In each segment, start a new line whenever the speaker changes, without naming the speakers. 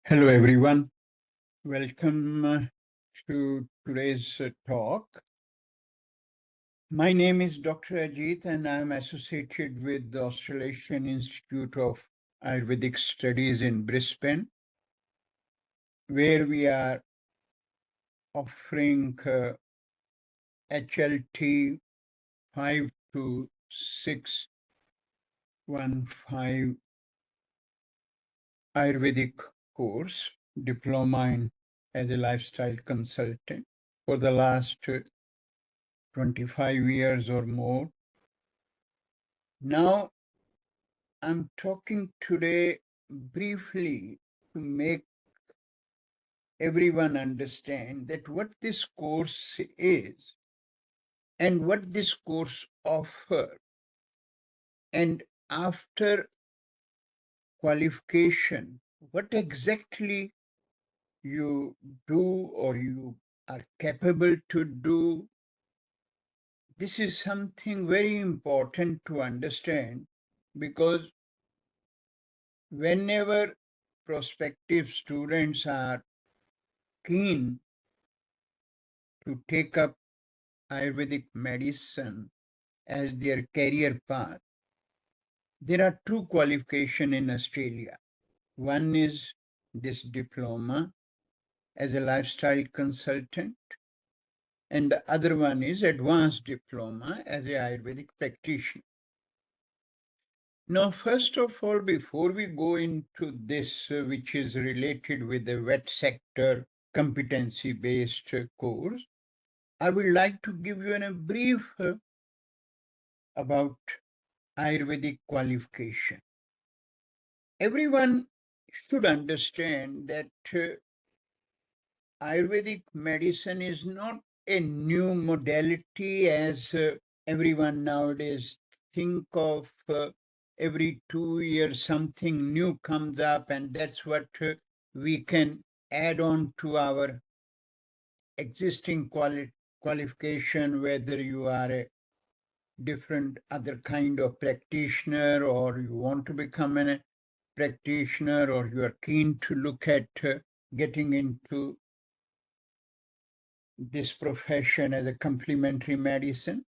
Hello, everyone. Welcome to today's talk. My name is Dr. Ajit, and I'm associated with the Australasian Institute of Ayurvedic Studies in Brisbane, where we are offering HLT 52615 Ayurvedic course, Diploma as a Lifestyle Consultant for the last 25 years or more. Now, I'm talking today briefly to make everyone understand that what this course is and what this course offers. And after qualification, what exactly you do or you are capable to do. This is something very important to understand, because whenever prospective students are keen to take up Ayurvedic medicine as their career path, there are two qualifications in Australia. One is this diploma as a lifestyle consultant, and the other one is advanced diploma as a Ayurvedic practitioner. Now, first of all, before we go into this, which is related with the wet sector competency-based course, I would like to give you a brief about Ayurvedic qualification. Everyone should understand that Ayurvedic medicine is not a new modality as everyone nowadays think of. Every 2 years something new comes up, and that's what we can add on to our existing qualification, whether you are a different other kind of practitioner or you want to become a practitioner or you are keen to look at getting into this profession as a complementary medicine.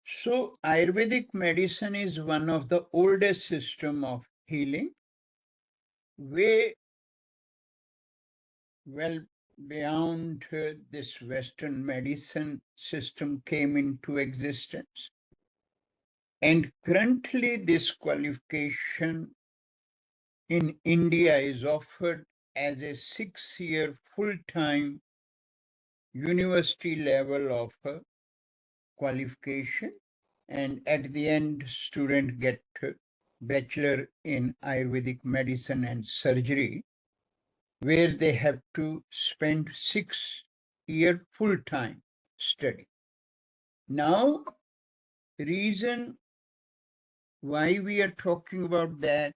So Ayurvedic medicine is one of the oldest system of healing, way well beyond this Western medicine system came into existence. And currently this qualification in India is offered as a 6-year full-time university level of qualification, and at the end student get bachelor in Ayurvedic medicine and surgery, where they have to spend 6-year full-time study. Now, reason why we are talking about that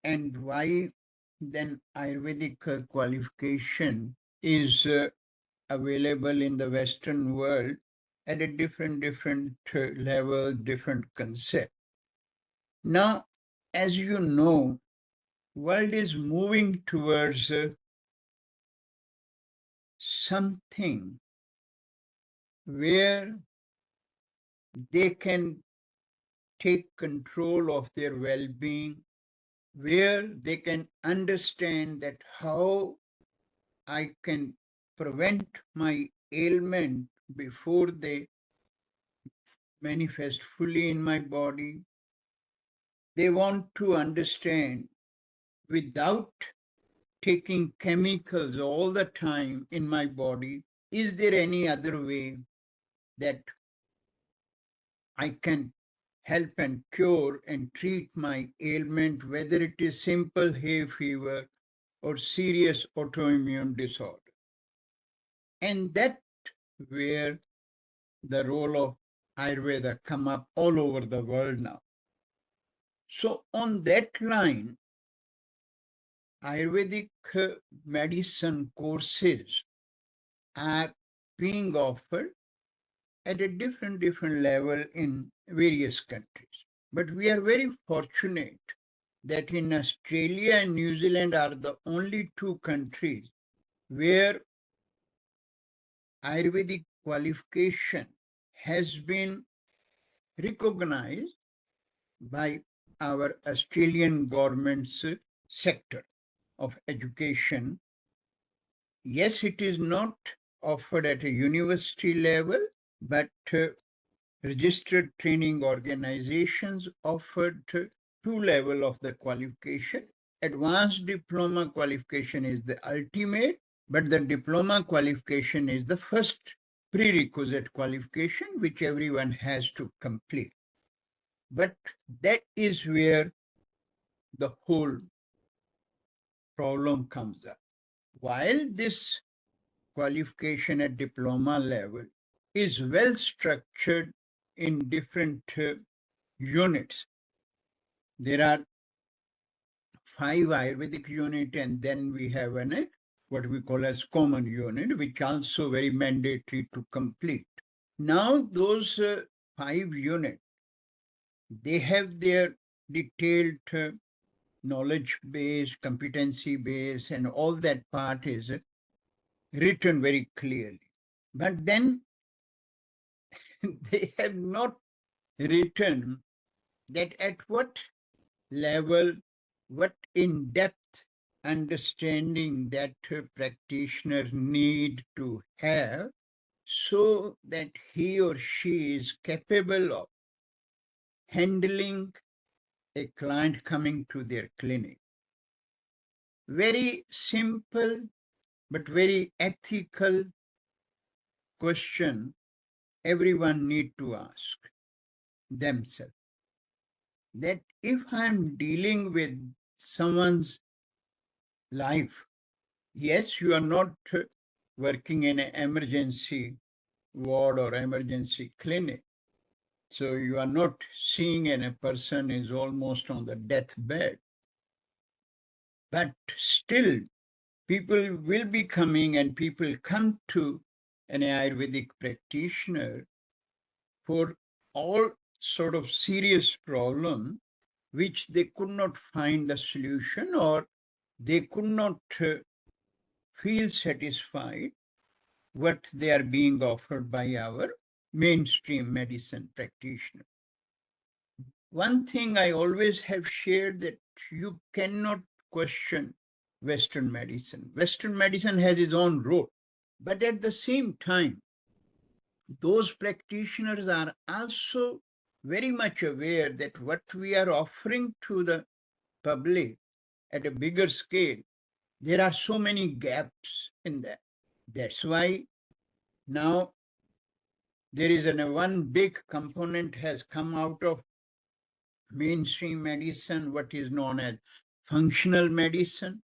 and why then Ayurvedic qualification is available in the Western world at a different level, different concept. Now, as you know, world is moving towards something where they can take control of their well-being, where they can understand that how I can prevent my ailment before they manifest fully in my body. They want to understand, without taking chemicals all the time in my body, is there any other way that I can help and cure and treat my ailment, whether it is simple hay fever or serious autoimmune disorder. And that where the role of Ayurveda come up all over the world now. So on that line, Ayurvedic medicine courses are being offered at a different level in various countries. But we are very fortunate that in Australia and New Zealand are the only two countries where Ayurvedic qualification has been recognized by our Australian government's sector of education. Yes, it is not offered at a university level, but registered training organizations offered two levels of the qualification. Advanced diploma qualification is the ultimate, but the diploma qualification is the first prerequisite qualification which everyone has to complete. But that is where the whole problem comes up. While this qualification at diploma level is well structured in different units, there are 5 Ayurvedic unit, and then we have what we call as common unit, which also very mandatory to complete. Now those 5 units, they have their detailed knowledge base, competency base, and all that part is written very clearly. But then they have not written that at what level, what in-depth understanding that a practitioner need to have so that he or she is capable of handling a client coming to their clinic. Very simple but very ethical question everyone need to ask themselves. That if I'm dealing with someone's life, yes, you are not working in an emergency ward or emergency clinic. So you are not seeing a person is almost on the deathbed. But still, people will be coming and people come to an Ayurvedic practitioner for all sort of serious problem which they could not find the solution, or they could not feel satisfied what they are being offered by our mainstream medicine practitioner. One thing I always have shared, that you cannot question Western medicine. Western medicine has its own role, but at the same time, those practitioners are also very much aware that what we are offering to the public at a bigger scale, there are so many gaps in that. That's why now there is one big component has come out of mainstream medicine, what is known as functional medicine.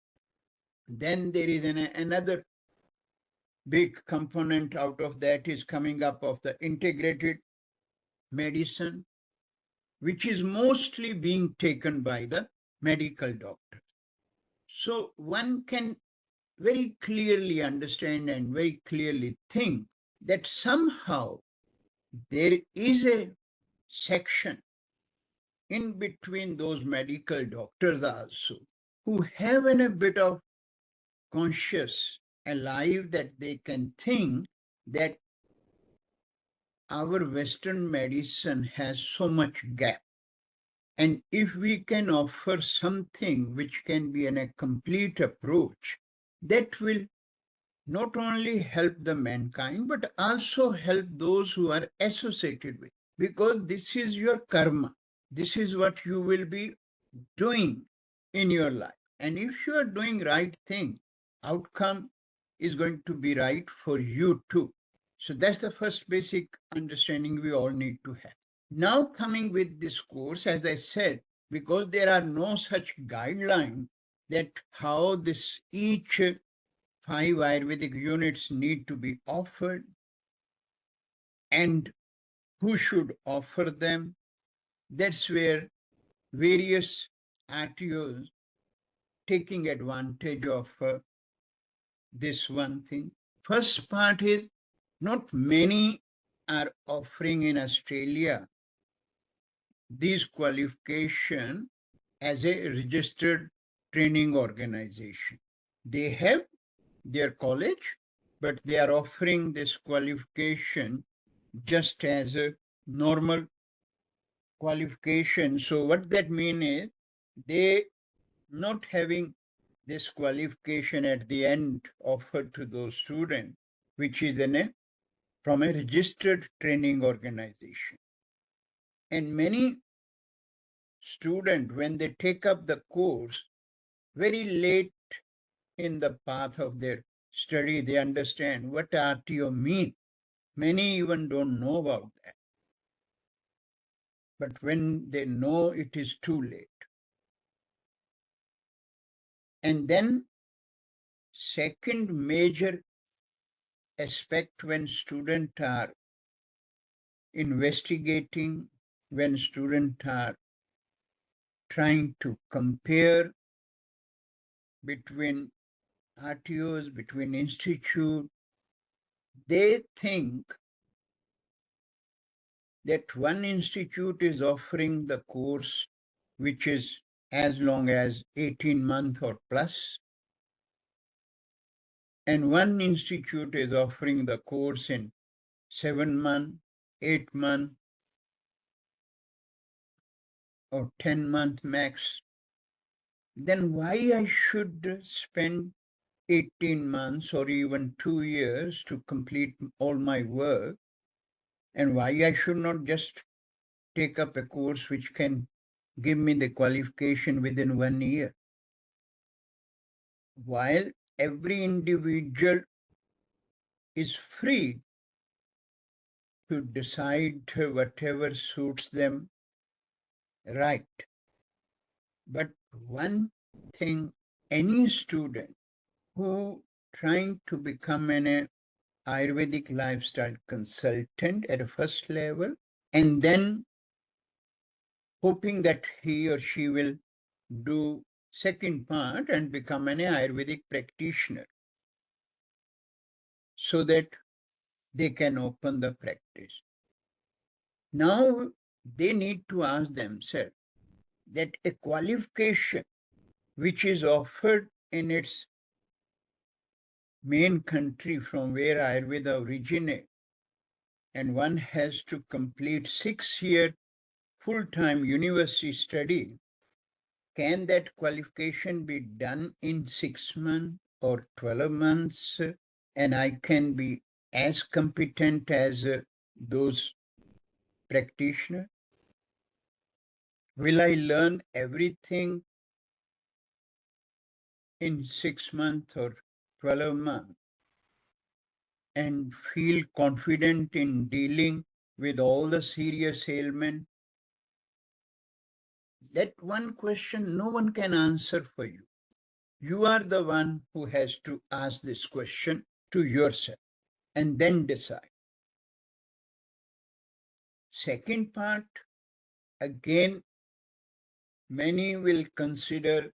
Then there is another big component out of that is coming up of the integrated medicine, which is mostly being taken by the medical doctor. So one can very clearly understand and very clearly think that somehow there is a section in between those medical doctors also who have a bit of conscious alive, that they can think that our Western medicine has so much gap. And if we can offer something which can be a complete approach, that will not only help the mankind, but also help those who are associated with, because this is your karma. This is what you will be doing in your life. And if you are doing right thing, outcome is going to be right for you too. So that's the first basic understanding we all need to have. Now coming with this course, as I said, because there are no such guideline that how this each 5 Ayurvedic units need to be offered and who should offer them, that's where various RTOs taking advantage of this one thing. First part is, not many are offering in Australia these qualification as a registered training organization. They have their college, but they are offering this qualification just as a normal qualification. So what that means is they not having this qualification at the end offered to those students, which is from a registered training organization. And many students, when they take up the course, very late in the path of their study, they understand what RTO means. Many even don't know about that. But when they know, it is too late. And then second major aspect when students are investigating, when students are trying to compare between RTOs, between institutes, they think that one institute is offering the course which is as long as 18 months or plus, and one institute is offering the course in 7 months, 8 months, or 10 months max. Then why I should spend 18 months or even 2 years to complete all my work, and why I should not just take up a course which can give me the qualification within 1 year? While every individual is free to decide whatever suits them right. But one thing, any student who trying to become an Ayurvedic lifestyle consultant at a first level, and then hoping that he or she will do second part and become an Ayurvedic practitioner so that they can open the practice. Now they need to ask themselves that a qualification which is offered in its main country from where Ayurveda originates, and one has to complete 6-year full-time university study, can that qualification be done in 6 months or 12 months, and I can be as competent as those practitioners? Will I learn everything in 6 months or 12 months and feel confident in dealing with all the serious ailments? That one question no one can answer for you. You are the one who has to ask this question to yourself and then decide. Second part, again, many will consider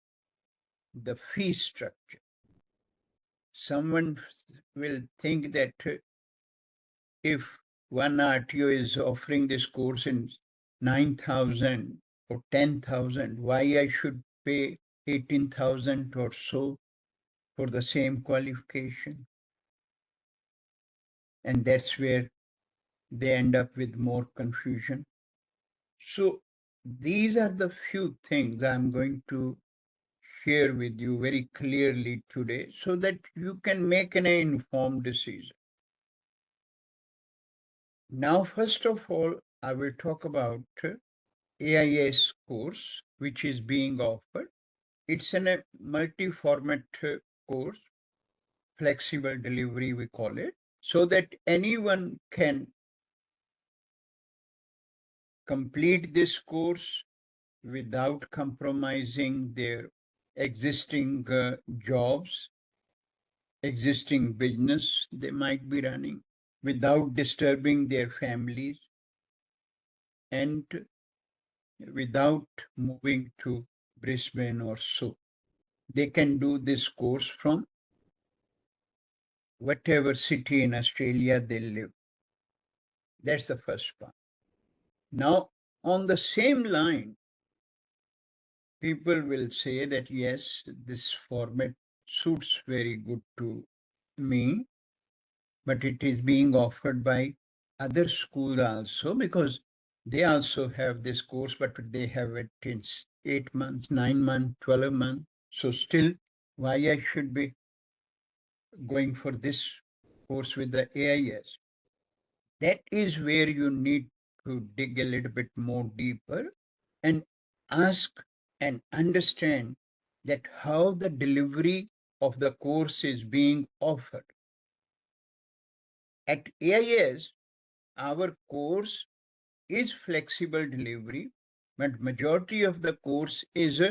the fee structure. Someone will think that if one RTO is offering this course in 9,000 or 10,000, why I should pay 18,000 or so for the same qualification? And that's where they end up with more confusion. So these are the few things I'm going to share with you very clearly today so that you can make an informed decision. Now, first of all, I will talk about AIAS course, which is being offered. It's a multi-format course, flexible delivery, we call it, so that anyone can complete this course without compromising their existing jobs, existing business they might be running, without disturbing their families, and without moving to Brisbane or so. They can do this course from whatever city in Australia they live. That's the first part. Now, on the same line, people will say that, yes, this format suits very good to me, but it is being offered by other schools also, because they also have this course, but they have it in 8 months, 9 months, 12 months. So still, why I should be going for this course with the AIS? That is where you need to dig a little bit more deeper and ask and understand that how the delivery of the course is being offered. At AIS, our course is flexible delivery, but majority of the course is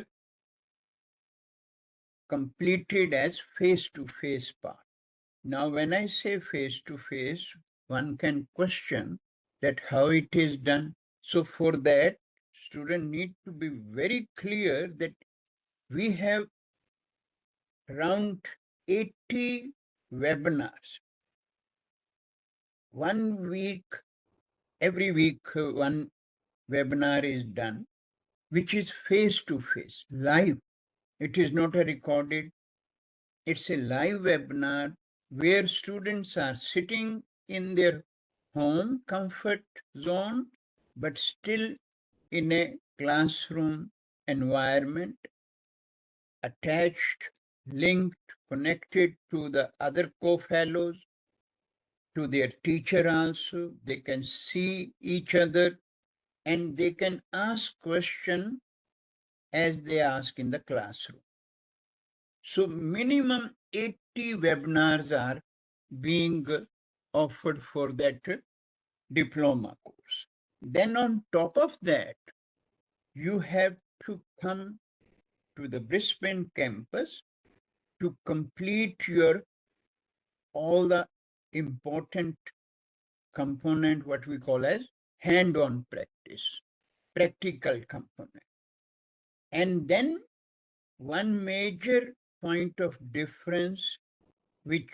completed as face-to-face part. Now, when I say face-to-face, one can question that how it is done. So for that, student need to be very clear that we have around 80 webinars. 1 week, every week, one webinar is done, which is face-to-face, live. It is not a recorded. It's a live webinar where students are sitting in their home comfort zone, but still in a classroom environment, attached, linked, connected to the other co-fellows, to their teacher also. They can see each other and they can ask questions as they ask in the classroom. So minimum 80 webinars are being offered for that diploma course. Then on top of that, you have to come to the Brisbane campus to complete your all the important component, what we call as hand-on practice, practical component. And then one major point of difference, which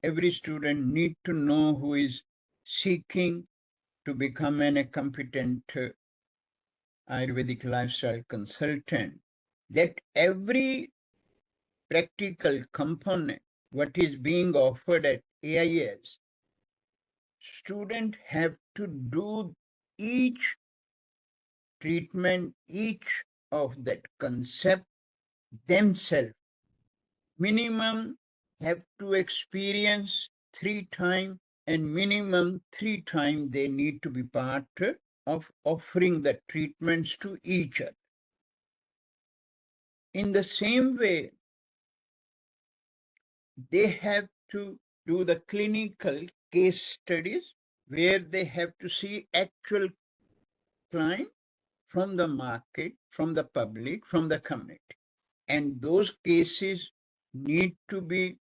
every student need to know who is seeking to become a competent Ayurvedic lifestyle consultant, that every practical component, what is being offered at AIS, students have to do each treatment, each of that concept themselves. Minimum have to experience 3 times, and minimum 3 times they need to be part of offering the treatments to each other. In the same way, they have to do the clinical case studies where they have to see actual client from the market, from the public, from the community. And those cases need to be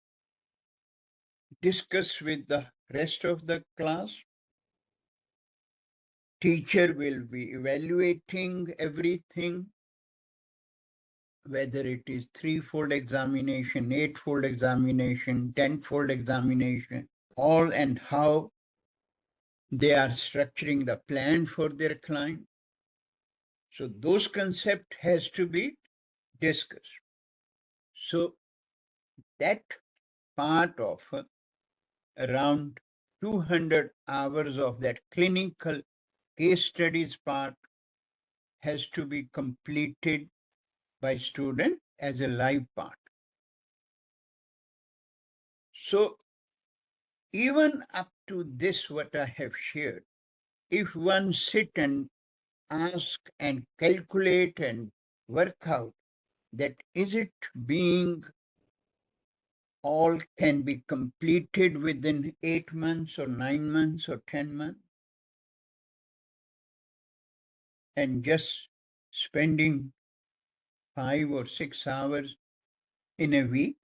discussed with the rest of the class. Teacher will be evaluating everything, whether it is 3-fold examination, 8-fold examination, 10-fold examination, all, and how they are structuring the plan for their client. So those concepts has to be discussed. So that part of around 200 hours of that clinical case studies part has to be completed by student as a live part. So even up to this, what I have shared, if one sit and ask and calculate and work out that is it being all can be completed within 8 months or 9 months or 10 months, and just spending 5 or 6 hours in a week.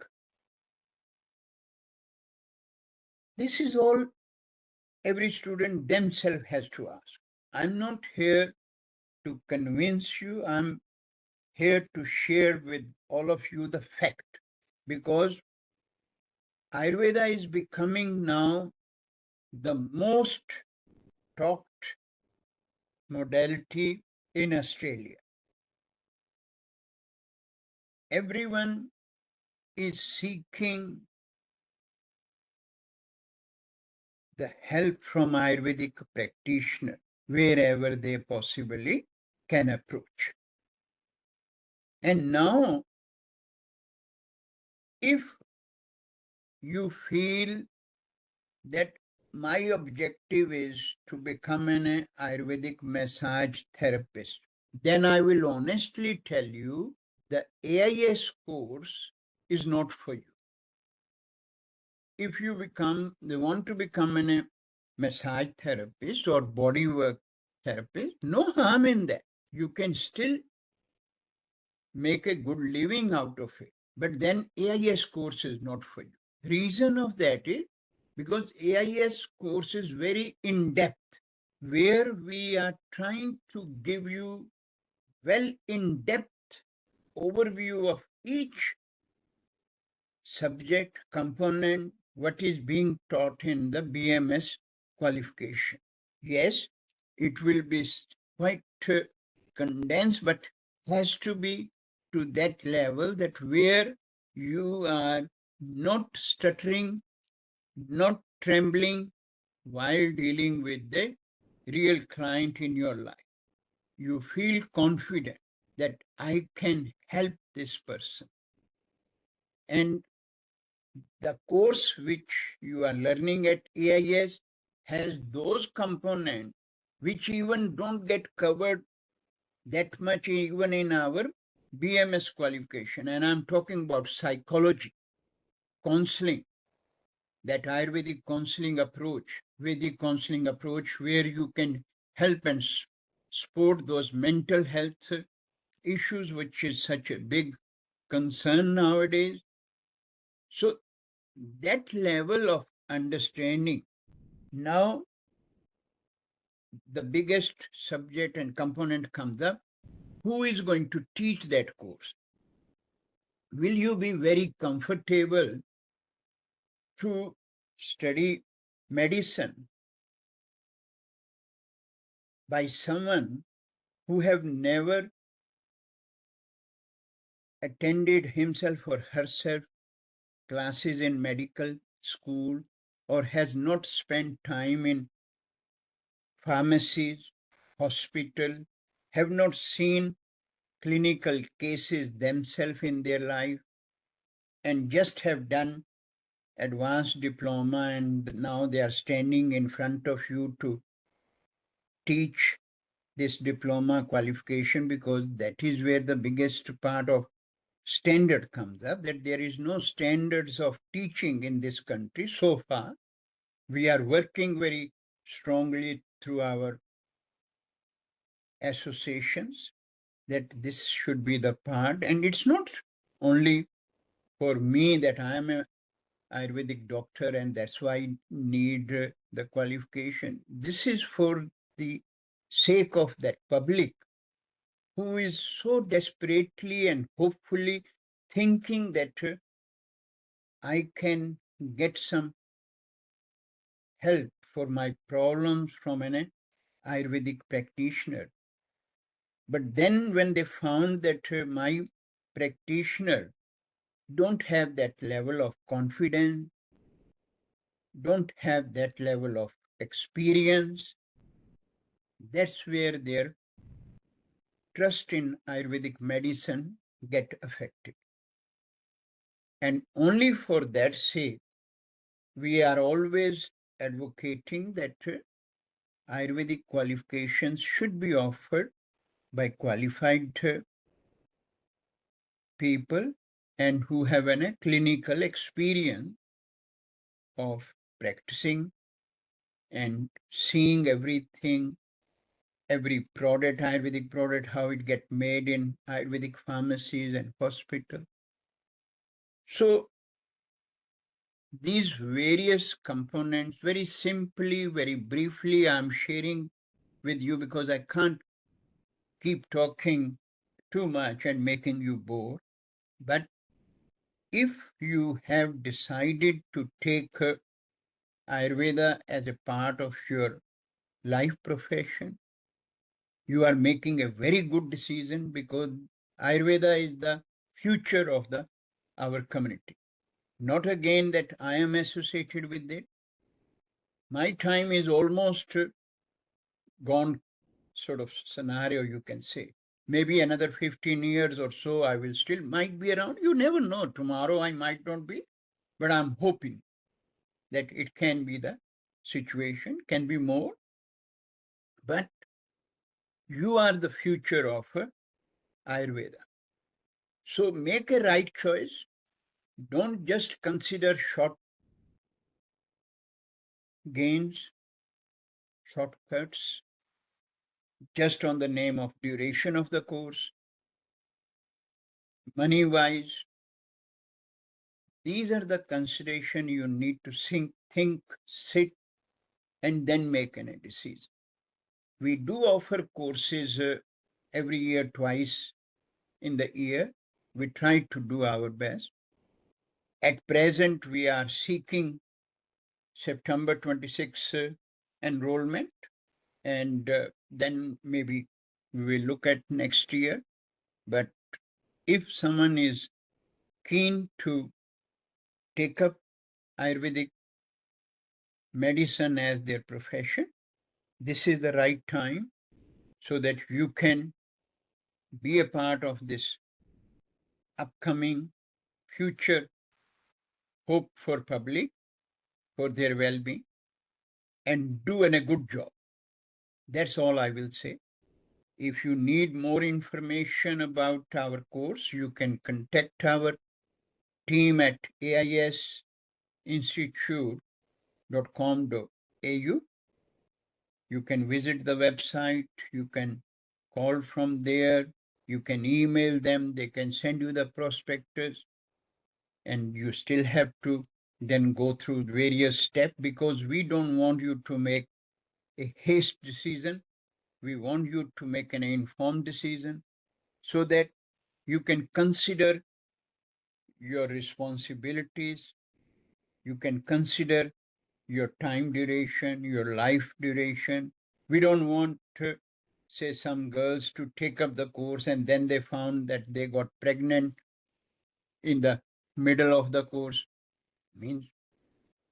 This is all every student themselves has to ask. I'm not here to convince you. I'm here to share with all of you the fact, because Ayurveda is becoming now the most talked modality in Australia. everyone is seeking the help from Ayurvedic practitioner wherever they possibly can approach. And now, if you feel that my objective is to become an Ayurvedic massage therapist, then I will honestly tell you the AIS course is not for you. If you want to become a massage therapist or bodywork therapist, no harm in that. You can still make a good living out of it. But then AIS course is not for you. Reason of that is because AIS course is very in-depth, where we are trying to give you in-depth overview of each subject component, what is being taught in the BMS qualification. Yes, it will be quite condensed, but has to be to that level that where you are not stuttering, not trembling while dealing with the real client in your life. You feel confident that I can help this person. And the course which you are learning at AIS has those components which even don't get covered that much even in our BMS qualification. And I'm talking about psychology, counseling, that Ayurvedic counseling approach, Vedic counseling approach, where you can help and support those mental health issues, which is such a big concern nowadays. So that level of understanding. Now, the biggest subject and component comes up. Who is going to teach that course? Will you be very comfortable to study medicine by someone who have never attended himself or herself classes in medical school or has not spent time in pharmacies, hospital, have not seen clinical cases themselves in their life, and just have done advanced diploma, and now they are standing in front of you to teach this diploma qualification, because that is where the biggest part of standard comes up, that there is no standards of teaching in this country so far. We are working very strongly through our associations that this should be the part. And it's not only for me that I am a Ayurvedic doctor and that's why I need the qualification. This is for the sake of that public who is so desperately and hopefully thinking that I can get some help for my problems from an Ayurvedic practitioner. But then when they found that my practitioner don't have that level of confidence, don't have that level of experience, that's where their trust in Ayurvedic medicine get affected. And only for that sake, we are always advocating that Ayurvedic qualifications should be offered by qualified people and who have a clinical experience of practicing and seeing everything, every product, Ayurvedic product, how it get made in Ayurvedic pharmacies and hospitals. So these various components, very simply, very briefly, I'm sharing with you because I can't keep talking too much and making you bored. But if you have decided to take Ayurveda as a part of your life profession, you are making a very good decision, because Ayurveda is the future of our community. Not again that I am associated with it. My time is almost gone, sort of scenario, you can say. Maybe another 15 years or so, I will still might be around. You never know. Tomorrow I might not be, but I'm hoping that it can be the situation, can be more. But you are the future of Ayurveda. So make a right choice. Don't just consider short gains, shortcuts, just on the name of duration of the course, money-wise. These are the consideration you need to think, sit, and then make a decision. We do offer courses every year, twice in the year. We try to do our best. At present, we are seeking September 26 enrollment, and then maybe we will look at next year. But if someone is keen to take up Ayurvedic medicine as their profession, this is the right time so that you can be a part of this upcoming future hope for public, for their well-being, and do a good job. That's all I will say. If you need more information about our course, you can contact our team at aiasinstitute.com.au. You can visit the website, you can call from there, you can email them, they can send you the prospectus, and you still have to then go through various steps because we don't want you to make a haste decision. We want you to make an informed decision so that you can consider your responsibilities, you can consider your time duration, your life duration. We don't want to say some girls to take up the course and then they found that they got pregnant in the middle of the course. Means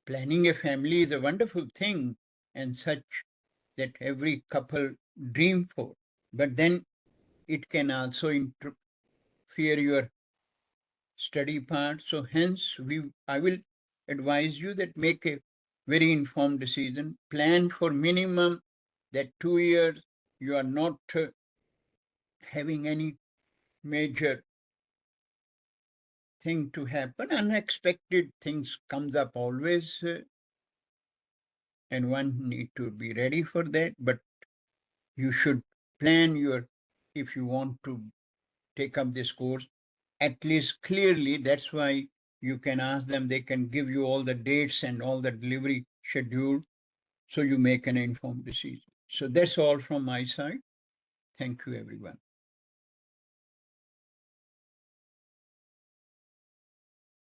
planning a family is a wonderful thing and such that every couple dream for, but then it can also interfere your study part. So hence I will advise you that make a very informed decision, plan for minimum that 2 years you are not having any major thing to happen. Unexpected things comes up always, and one need to be ready for that. But you should plan if you want to take up this course, at least clearly. That's why you can ask them, they can give you all the dates and all the delivery schedule, so you make an informed decision. So that's all from my side. Thank you, everyone.